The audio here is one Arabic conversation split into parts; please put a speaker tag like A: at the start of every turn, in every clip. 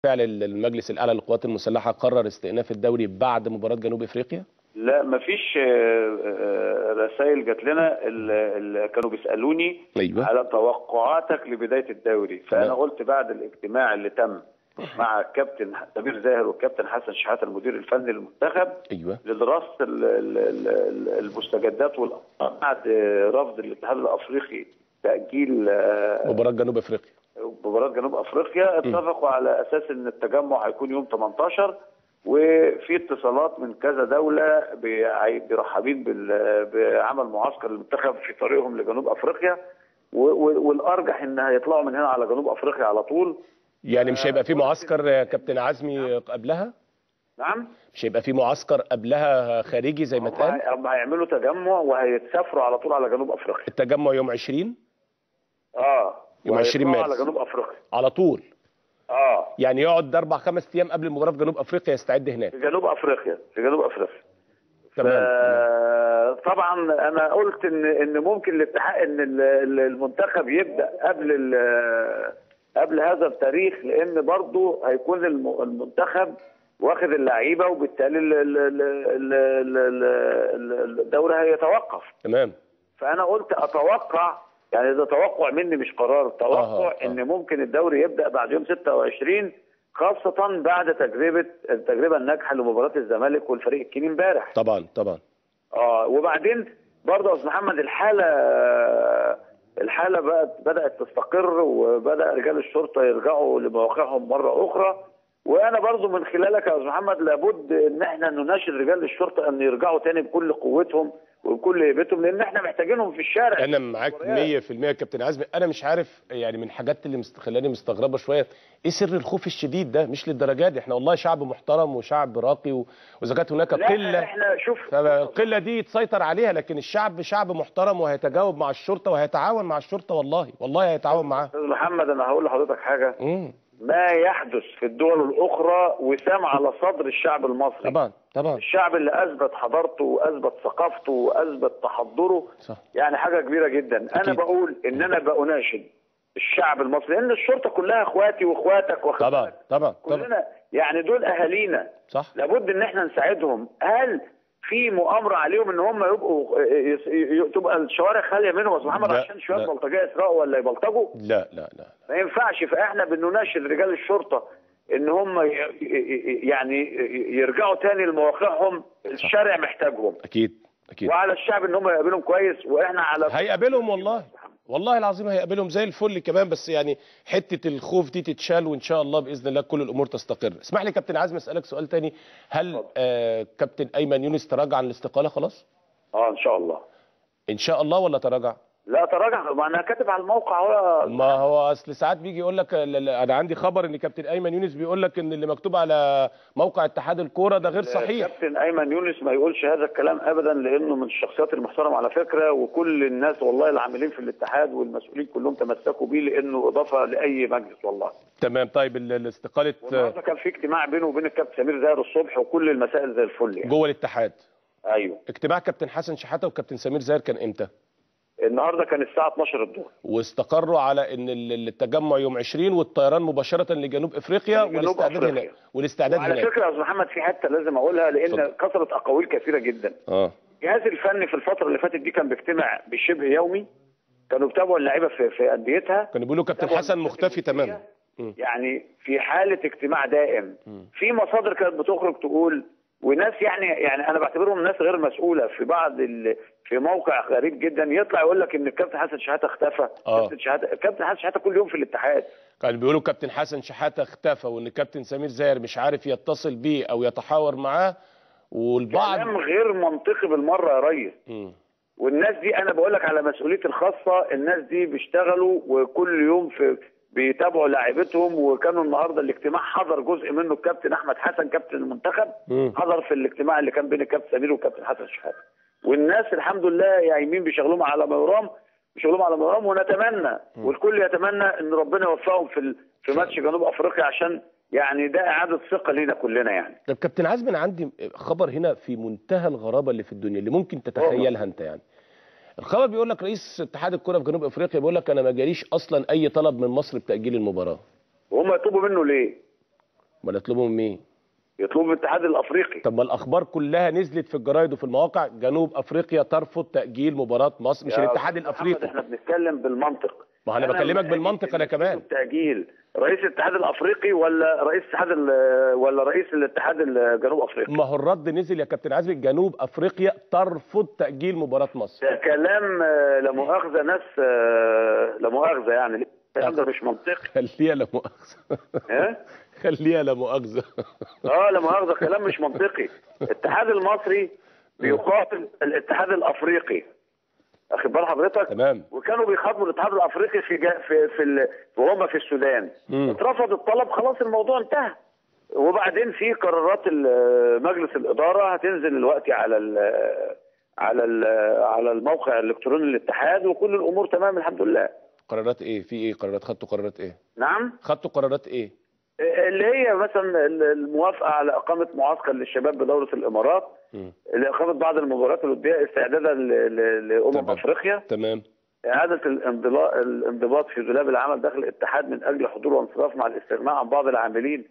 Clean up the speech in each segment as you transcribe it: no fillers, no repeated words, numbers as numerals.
A: فعل المجلس الأعلى للقوات المسلحة قرر استئناف الدوري بعد مباراة جنوب أفريقيا؟
B: لا، مفيش رسائل جات لنا. اللي كانوا بيسألوني
A: أيوة.
B: على توقعاتك لبداية الدوري، فأنا قلت بعد الاجتماع اللي تم مع الكابتن سمير زاهر والكابتن حسن شحاتة المدير الفني للمنتخب،
A: أيوة،
B: لدراسة المستجدات والأخطاء بعد رفض الاتحاد الأفريقي تأجيل
A: مباراة جنوب أفريقيا. اتفقوا على أساس أن التجمع هيكون يوم 18، وفي اتصالات من كذا دولة برحابين بعمل معسكر للمنتخب في طريقهم لجنوب أفريقيا، والأرجح أن هيطلعوا من هنا على جنوب أفريقيا على طول. يعني مش هيبقى في معسكر يا كابتن عزمي قبلها؟
B: نعم،
A: مش هيبقى في معسكر قبلها خارجي زي ما اتقال؟
B: هم هيعملوا تجمع وهيتسافروا على طول على جنوب أفريقيا.
A: التجمع يوم 20؟
B: يوم
A: 20 مارس
B: على جنوب أفريقيا على
A: طول. يعني يقعد 4-5 ايام قبل المباراه في جنوب افريقيا يستعد هناك
B: في جنوب افريقيا.
A: تمام.
B: طبعا انا قلت ان ممكن الاتحاد ان المنتخب يبدا قبل هذا التاريخ، لان برضه هيكون المنتخب واخد اللعيبه، وبالتالي الدوري هيتوقف.
A: تمام.
B: فانا قلت اتوقع، يعني ده توقع مني مش قرار، توقع ان ممكن الدوري يبدا بعد يوم 26، خاصه بعد التجربه الناجحه لمباراه الزمالك والفريق الكيني امبارح.
A: طبعا.
B: وبعدين برضه يا استاذ محمد الحاله بدات تستقر، وبدا رجال الشرطه يرجعوا لمواقعهم مره اخرى. وانا برضه من خلالك يا استاذ محمد لابد ان احنا نناشد رجال الشرطه ان يرجعوا تاني بكل قوتهم وبكل هيبتهم، لان احنا محتاجينهم في الشارع.
A: انا معاك 100% يا كابتن عزمي. انا مش عارف، يعني من الحاجات اللي خلاني مستغربه شويه، ايه سر الخوف الشديد ده؟ مش للدرجه دي، احنا والله شعب محترم وشعب راقي، واذا كانت هناك قله،
B: احنا شوف
A: فالقله دي يتسيطر عليها، لكن الشعب شعب محترم وهيتجاوب مع الشرطه وهيتعاون مع الشرطه، والله هيتعاون معاها.
B: استاذ محمد انا هقول لحضرتك حاجه، ما يحدث في الدول الاخرى وسام على صدر الشعب المصري.
A: طبعا
B: الشعب اللي اثبت حضارته واثبت ثقافته واثبت تحضره،
A: صح.
B: يعني حاجه كبيره جدا. انا بقول ان انا بأناشد الشعب المصري، لان الشرطه كلها اخواتي واخواتك،
A: طبعا
B: كلنا يعني دول اهالينا،
A: صح.
B: لابد ان احنا نساعدهم. هل في مؤامره عليهم ان هم تبقى الشوارع خاليه منهم يا استاذ محمد عشان شويه بلطجيه يسرقوا ولا يبلطجوا؟
A: لا
B: ما ينفعش. فاحنا بنناشد رجال الشرطه ان هم يعني يرجعوا تاني لمواقعهم. الشارع محتاجهم
A: اكيد.
B: وعلى الشعب ان هم يقابلهم كويس، واحنا
A: هيقابلهم والله العظيم هيقابلهم زي الفل كمان، بس يعني حته الخوف دي تتشال، وان شاء الله باذن الله كل الامور تستقر. اسمح لي كابتن عزمي اسالك سؤال تاني، هل كابتن ايمن يونس تراجع عن الاستقاله خلاص؟
B: ان شاء الله.
A: ان شاء الله ولا تراجع؟
B: لا تراجع، ما انا كاتب على الموقع
A: ما هو اصل ساعات بيجي يقول لك، انا عندي خبر ان كابتن ايمن يونس بيقول لك ان اللي مكتوب على موقع اتحاد الكوره ده غير صحيح.
B: كابتن ايمن يونس ما يقولش هذا الكلام ابدا، لانه من الشخصيات المحترمه على فكره، وكل الناس والله العاملين في الاتحاد والمسؤولين كلهم تمسكوا بيه، لانه اضافه لاي مجلس والله.
A: تمام. طيب الاستقاله،
B: والنهارده كان في اجتماع بينه وبين الكابتن سمير زاهر الصبح، وكل المسائل زي الفل يعني
A: جوه الاتحاد.
B: ايوه.
A: اجتماع كابتن حسن شحاته وكابتن سمير زاهر كان امتى؟
B: النهارده كان الساعه 12 الظهر،
A: واستقروا على ان التجمع يوم 20 والطيران مباشره لجنوب افريقيا والاستعداد هناك. على
B: فكره يا استاذ محمد في حته لازم اقولها، لان كثرت اقاويل كثيره جدا. الجهاز الفني في الفتره اللي فاتت دي كان بيجتمع بشبه يومي، كانوا بيتابعوا اللعيبه في انديتها،
A: كانوا بيقولوا كابتن حسن مختفي تماما،
B: يعني في حاله اجتماع دائم. في مصادر كانت بتخرج تقول، وناس يعني انا بعتبرهم ناس غير مسؤوله في موقع غريب جدا، يطلع يقول لك ان الكابتن حسن شحاته اختفى. الكابتن حسن شحاته كل يوم في الاتحاد.
A: كانوا بيقولوا كابتن حسن شحاته اختفى، وان الكابتن سمير زاهر مش عارف يتصل بيه او يتحاور معاه، والبعض
B: كلام غير منطقي بالمره يا ريس. والناس دي انا بقول لك على مسؤوليتي الخاصه، الناس دي بيشتغلوا وكل يوم بيتابعوا لاعيبتهم. وكانوا النهارده الاجتماع حضر جزء منه الكابتن احمد حسن كابتن المنتخب، حضر في الاجتماع اللي كان بين الكابتن سمير والكابتن حسن شحاته. والناس الحمد لله يايمين بيشغلوهم على مرام، ونتمنى والكل يتمنى ان ربنا يوفقهم في ماتش جنوب افريقيا، عشان يعني ده اعاده ثقه لينا كلنا يعني.
A: طب كابتن عزمي، انا عندي خبر هنا في منتهى الغرابه اللي في الدنيا اللي ممكن تتخيلها انت يعني. الخبر بيقول لك رئيس اتحاد الكره في جنوب افريقيا بيقول لك انا ما جاليش اصلا اي طلب من مصر بتاجيل المباراه.
B: وهم يطلبوا منه ليه؟
C: امال يطلبوا من مين؟
B: يطلبوا من الاتحاد الافريقي.
C: طب ما الاخبار كلها نزلت في الجرايد وفي المواقع، جنوب افريقيا ترفض تاجيل مباراه مصر، مش الاتحاد الافريقي.
B: احنا بنتكلم بالمنطق.
C: ما انا بكلمك بالمنطق انا كمان.
B: تاجيل رئيس الاتحاد الافريقي ولا رئيس الاتحاد جنوب افريقيا؟
C: ما هو الرد نزل يا كابتن عزمي، جنوب افريقيا ترفض تاجيل مباراه مصر.
B: ده كلام لا مؤاخذه ناس لا مؤاخذه يعني الكلام ده مش منطقي.
C: خليها لا مؤاخذه. خليها لا مؤاخذه.
B: لا مؤاخذه، كلام مش منطقي. الاتحاد المصري بيقاتل الاتحاد الافريقي، واخد بال حضرتك؟
C: تمام.
B: وكانوا بيخاطبوا الاتحاد الافريقي وهم في السودان. اترفض الطلب، خلاص الموضوع انتهى. وبعدين في قرارات مجلس الاداره هتنزل دلوقتي على الموقع الالكتروني للاتحاد، وكل الامور تمام الحمد لله.
C: قرارات ايه؟ في ايه قرارات؟ خدتوا قرارات ايه؟
B: نعم؟
C: خدتوا قرارات ايه؟
B: اللي هي مثلا الموافقه على اقامه معسكر للشباب بدوله الامارات، لاقامه بعض المباريات الوديه استعدادا لامم افريقيا.
C: تمام.
B: اعاده الانضباط في دولاب العمل داخل الاتحاد من اجل حضور وانصراف مع الاستغناء عن بعض العاملين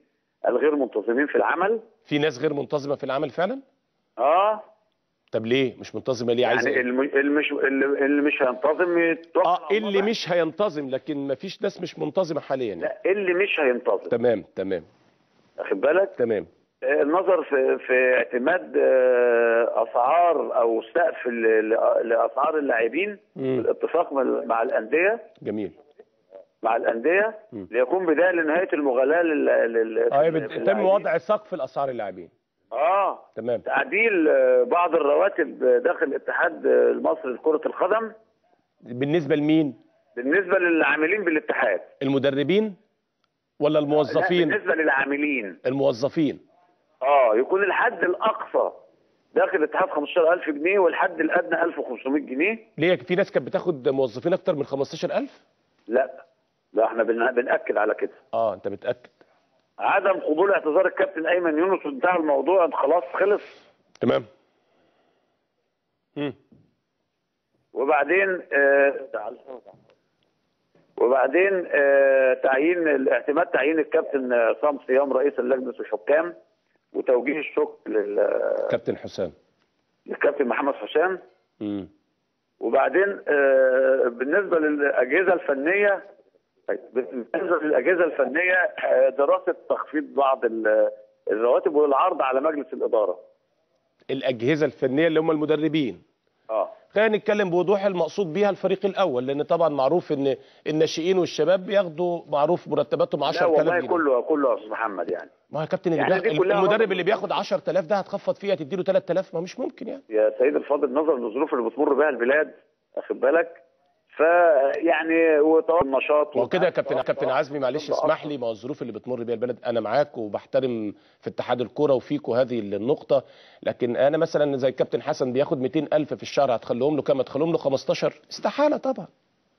B: الغير منتظمين في العمل.
C: في ناس غير منتظمه في العمل فعلا؟ طب ليه مش منتظمه؟ ليه عايزه
B: يعني اللي مش هينتظم يتوقف.
C: اللي مش هينتظم، لكن ما فيش ناس مش منتظمه حاليا يعني.
B: لا، اللي مش هينتظم.
C: تمام.
B: واخد بالك؟
C: تمام.
B: النظر في اعتماد اسعار او سقف لاسعار اللاعبين بالاتفاق مع الانديه.
C: جميل.
B: مع الانديه ليكون بدايه لنهايه المغالاه
C: يتم وضع سقف الاسعار اللاعبين.
B: تمام. تعديل بعض الرواتب داخل الاتحاد المصري لكرة القدم.
C: بالنسبة لمين؟
B: بالنسبة للعاملين بالاتحاد.
C: المدربين ولا الموظفين؟
B: بالنسبة للعاملين.
C: الموظفين.
B: يكون الحد الأقصى داخل الاتحاد 15,000 جنيه والحد الأدنى 1,500 جنيه.
C: ليه في ناس كانت بتاخد موظفين أكتر من 15,000؟
B: لا احنا بنأكد على كده.
C: أنت بتأكد.
B: عدم قبول اعتذار الكابتن ايمن يونس وانتهى الموضوع، خلاص خلص.
C: تمام.
B: وبعدين تعيين تعيين الكابتن عصام صيام رئيس لجنه الحكام، وتوجيه الشكر
C: كابتن حسام،
B: للكابتن محمد حسام. وبعدين بالنسبه للاجهزه الفنيه، دراسه تخفيض بعض الرواتب والعرض على مجلس الاداره.
C: الاجهزه الفنيه اللي هم المدربين. خلينا نتكلم بوضوح المقصود بيها الفريق الاول، لان طبعا معروف ان الناشئين والشباب بياخدوا معروف مرتباتهم 10,000 جنيه.
B: لا والله كله يا استاذ محمد يعني.
C: ما هو يا كابتن المدرب اللي بياخد 10,000 ده هتخفض فيها تديله 3,000؟ ما مش ممكن يعني.
B: يا سيد الفاضل، نظرا للظروف اللي بتمر بها البلاد، واخد بالك، فيعني وطبعا النشاط
C: وكده يا كابتن عزمي، معلش اسمح لي، ما هو الظروف اللي بتمر بيها البلد انا معاك وبحترم في اتحاد الكوره وفيكوا هذه النقطه، لكن انا مثلا زي الكابتن حسن بياخد 200,000 في الشهر، هتخليهم له كام؟ هتخليهم له 15؟ استحاله طبعا.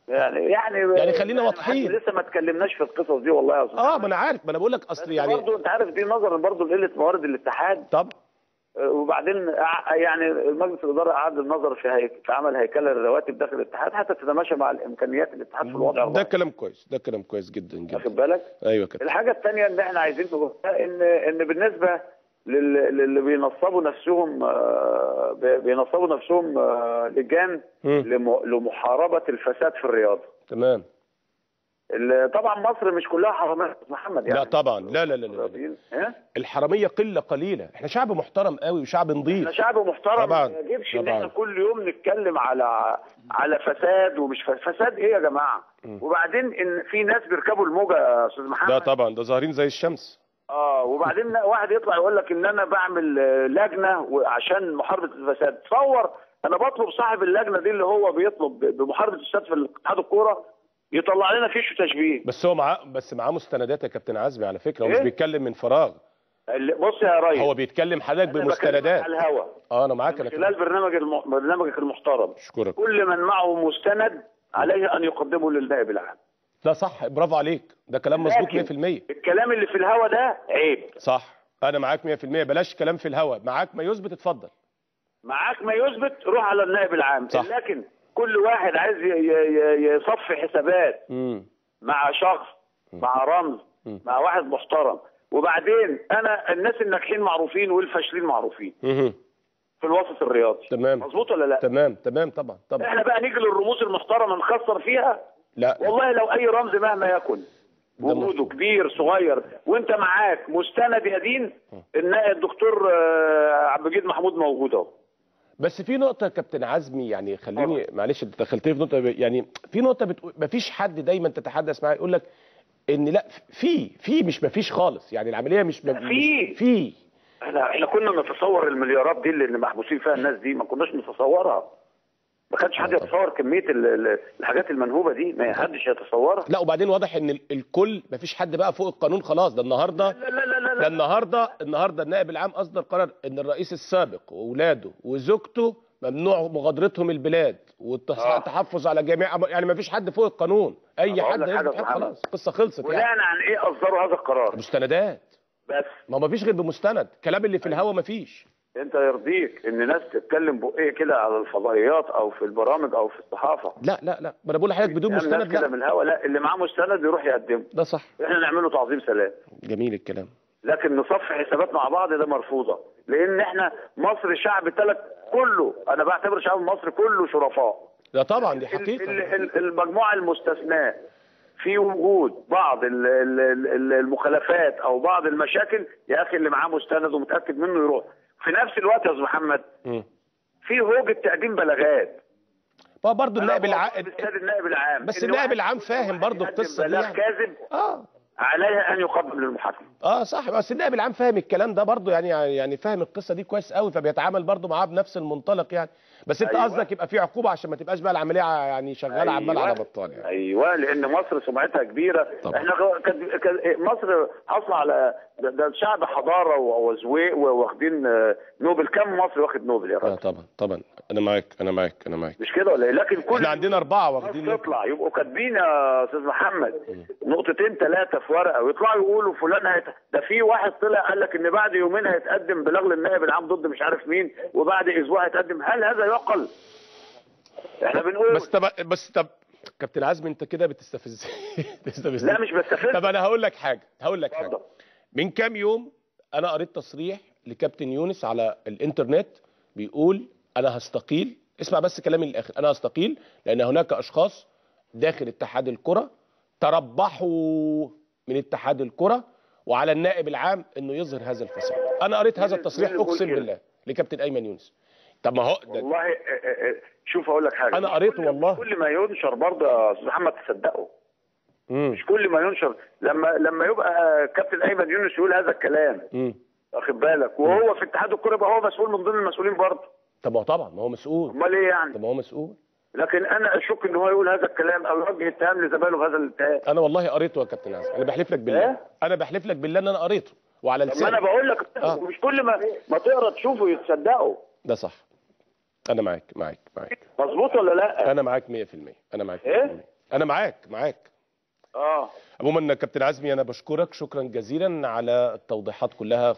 C: يعني خلينا واضحين،
B: لسه ما اتكلمناش في القصص دي والله يا استاذ.
C: ما انا عارف، ما انا بقول لك اصل يعني
B: برضه انت عارف دي نظرا برضه لقله موارد الاتحاد.
C: طبعا.
B: وبعدين يعني مجلس الاداره اعاد النظر في عمل هيكله الرواتب داخل الاتحاد حتى تتماشى مع الامكانيات الاتحاد في الوضع
C: ده كلام كويس، ده كلام كويس جدا جدا.
B: واخد بالك؟
C: ايوه كده.
B: الحاجه الثانيه اللي احنا عايزين نقولها ان بالنسبه للي بينصبوا نفسهم لجان لمحاربه الفساد في الرياضه.
C: تمام.
B: طبعا مصر مش كلها حراميه محمد يعني.
C: لا طبعا، لا. الحراميه قله قليله، احنا شعب محترم قوي وشعب نظيف.
B: احنا شعب محترم،
C: طبعا.
B: ما يجبش ان احنا كل يوم نتكلم على فساد ومش فساد ايه يا جماعه. وبعدين ان في ناس بيركبوا الموجه يا استاذ محمد.
C: ده طبعا، ده ظاهرين زي الشمس.
B: وبعدين واحد يطلع يقول لك ان انا بعمل لجنه عشان محاربه الفساد. تصور انا بطلب صاحب اللجنه دي اللي هو بيطلب بمحاربه الفساد في اتحاد الكوره يطلع لنا فيش تشبيه.
C: بس هو معاه مستندات يا كابتن عزمي على فكره، هو مش بيتكلم من فراغ.
B: بص يا ريس،
C: هو بيتكلم حضرتك بمستندات
B: على الهوا.
C: انا معاك.
B: من خلال برنامجك المحترم.
C: اشكرك.
B: كل من معه مستند عليه ان يقدمه للنائب العام.
C: ده صح، برافو عليك، ده كلام مظبوط 100%.
B: الكلام اللي في الهوا ده عيب.
C: صح، انا معاك 100%. بلاش كلام في الهوا، معاك ما يثبت اتفضل.
B: معاك ما يثبت روح على النائب العام.
C: صح.
B: لكن كل واحد عايز يصفي حسابات مع شخص، مع رمز، مع واحد محترم، وبعدين انا الناس الناجحين معروفين والفاشلين معروفين في الوسط الرياضي.
C: تمام.
B: مظبوط ولا لا؟
C: تمام تمام طبعا طبعا.
B: احنا بقى نيجي للرموز المحترمه نخسر فيها؟
C: لا
B: والله لو اي رمز مهما يكن وجوده كبير صغير وانت معاك مستند يا دين ان الدكتور عبد المجيد محمود موجود اهو.
C: بس في نقطة يا كابتن عزمي، يعني خليني معلش انت دخلتني في نقطة، يعني في نقطة مفيش حد دايما تتحدث معاه يقول لك ان لا في مش مفيش خالص، يعني العملية مش في
B: احنا كنا نتصور المليارات دي اللي محبوسين فيها الناس دي، ما كناش نتصورها. ما كانش حد يتصور كمية الحاجات المنهوبة دي، ما حدش يتصورها.
C: لا وبعدين واضح ان الكل مفيش حد بقى فوق القانون خلاص. ده النهارده ده النهارده النائب العام اصدر قرار ان الرئيس السابق واولاده وزوجته ممنوع مغادرتهم البلاد والتحفظ على جميع، يعني مفيش حد فوق القانون. اي حد يفتح خلاص القصه خلصت.
B: بناء
C: يعني
B: عن ايه اصدروا هذا القرار؟
C: مستندات
B: بس.
C: ما مفيش غير بمستند، الكلام اللي في الهوا مفيش.
B: انت يرضيك ان ناس تتكلم بقيه كده على الفضائيات او في البرامج او في الصحافه؟
C: لا لا لا، ما انا بقول لحضرتك بدون مستند.
B: لا كده من الهوا، لا، اللي معاه مستند يروح يقدمه.
C: ده صح.
B: احنا نعمله تعظيم سلام.
C: جميل الكلام.
B: لكن نصفي حسابات مع بعض ده مرفوضه، لان احنا مصر شعب كله، انا بعتبر شعب مصر كله شرفاء.
C: ده طبعا دي حقيقه.
B: المجموعه المستثناه في وجود بعض المخالفات او بعض المشاكل، يا اخي اللي معاه مستند ومتاكد منه يروح. في نفس الوقت يا استاذ محمد في هوجه تقديم بلاغات.
C: برضه النائب
B: العام
C: بس النائب العام فاهم برضه القصه دي،
B: يعني كاذب عليه ان يقدم للمحاكمه.
C: صح، بس النائب العام فاهم الكلام ده برضه، يعني فاهم القصه دي كويس قوي، فبيتعامل برضه معاه بنفس المنطلق يعني. بس انت قصدك يبقى في عقوبه عشان ما تبقاش بقى العمليه يعني شغاله عمال على بطال يعني.
B: ايوه، لان مصر سمعتها كبيره طبعا. احنا مصر حاصله على ده شعب حضاره وذوق واخدين نوبل. كم مصري واخد نوبل يا راجل؟
C: طبعا انا معاك
B: مش كده ولا ايه؟ لكن كل
C: احنا عندنا 4 واخدين
B: يطلع يبقوا كاتبين يا استاذ محمد نقطتين 3 في ورقه ويطلعوا يقولوا فلان ده في واحد طلع قال لك ان بعد يومين هيتقدم بلاغ للنائب العام ضد مش عارف مين، وبعد اسبوع هيتقدم. هل هذا يعقل؟ احنا بنقول
C: بس طب كابتن عزمي انت كده بتستفز.
B: لا مش بستفز.
C: طب انا هقول لك حاجه من كام يوم انا قريت تصريح لكابتن يونس على الانترنت بيقول انا هستقيل. اسمع بس كلامي للاخر. انا هستقيل لان هناك اشخاص داخل اتحاد الكره تربحوا من اتحاد الكره، وعلى النائب العام انه يظهر هذا الفساد. انا قريت هذا التصريح اقسم بالله لكابتن ايمن يونس. طب ما هو
B: والله شوف اقول لك حاجه،
C: انا قريته والله.
B: كل ما ينشر برضه يا استاذ محمد تصدقه. مش كل ما ينشر. لما يبقى كابتن ايمن يونس يقول هذا الكلام واخد بالك وهو في اتحاد الكره يبقى هو مسؤول من ضمن المسؤولين برضه.
C: طب ما هو طبعا ما هو مسؤول.
B: امال ايه يعني؟
C: طب ما هو مسؤول.
B: لكن انا اشك ان هو يقول هذا الكلام او يوجه اتهام لزمايله بهذا الاتهام.
C: انا والله قريته يا كابتن عزمي، انا بحلف لك بالله. انا بحلف لك بالله ان انا قريته وعلى لساني.
B: انا بقول لك مش كل ما تقرا تشوفه يتصدقوا.
C: ده صح. انا معاك.
B: مظبوط ولا لا؟
C: انا معاك 100%. انا معاك 100%. انا معاك. عموما كابتن عزمي انا بشكرك شكرا جزيلا على التوضيحات كلها